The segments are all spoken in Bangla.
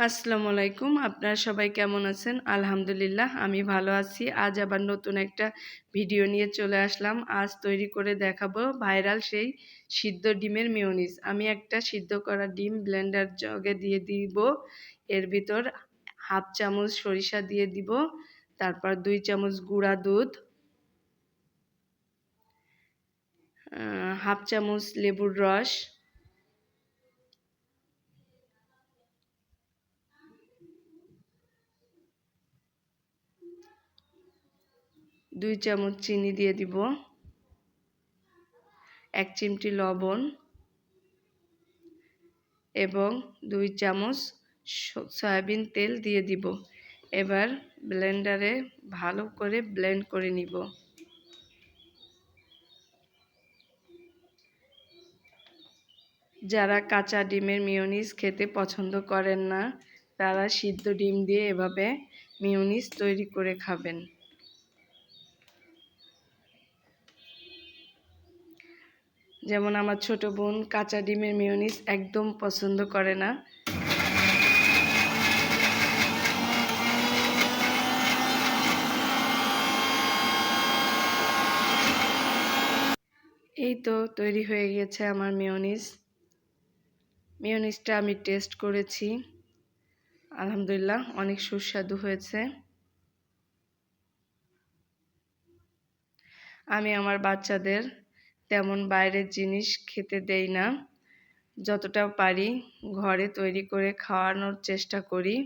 আসসালামু আলাইকুম। আপনারা সবাই কেমন আছেন? আলহামদুলিল্লাহ আমি ভালো আছি। আজ আবার নতুন একটা ভিডিও নিয়ে চলে আসলাম। আজ তৈরি করে দেখাবো ভাইরাল সেই সিদ্ধ ডিমের মেয়োনিজ। আমি একটা সিদ্ধ করা ডিম ব্লেন্ডার জগে দিয়ে দিব। এর ভিতর হাফ চামচ সরিষা দিয়ে দিব। তারপর 2 চামচ গুঁড়া দুধ, হাফ চামচ লেবুর রস, 2 চামচ চিনি দিয়ে দিব, 1 চিমটি লবণ এবং 2 চামচ সয়াবিন তেল দিয়ে দিব। এবার ব্লেন্ডারে ভালো করে ব্লেন্ড করে নিব। যারা কাঁচা ডিমের মেয়োনিজ খেতে পছন্দ করেন না, তারা সিদ্ধ ডিম দিয়ে এভাবে মেয়োনিজ তৈরি করে খাবেন। যেমন আমার ছোট বোন কাঁচা ডিমের মেয়োনিজ একদম পছন্দ করে না। এই তো তৈরি হয়ে গেছে আমার মেয়োনিজটা আমি টেস্ট করেছি, আলহামদুলিল্লাহ অনেক সুস্বাদু হয়েছে। আমি আমার বাচ্চাদের তেমন বাইরের জিনিস খেতে দেই না, যতটা পারি ঘরে তৈরি করে খাওয়ানোর চেষ্টা করি।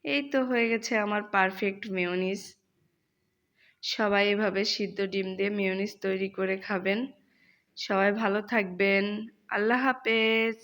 এই তো হয়ে গেছে আমার পারফেক্ট মেয়োনিজ। সবাই এভাবে সিদ্ধ ডিম দিয়ে মেয়োনিজ তৈরি করে খাবেন। সবাই ভালো থাকবেন। আল্লাহ হাফেজ।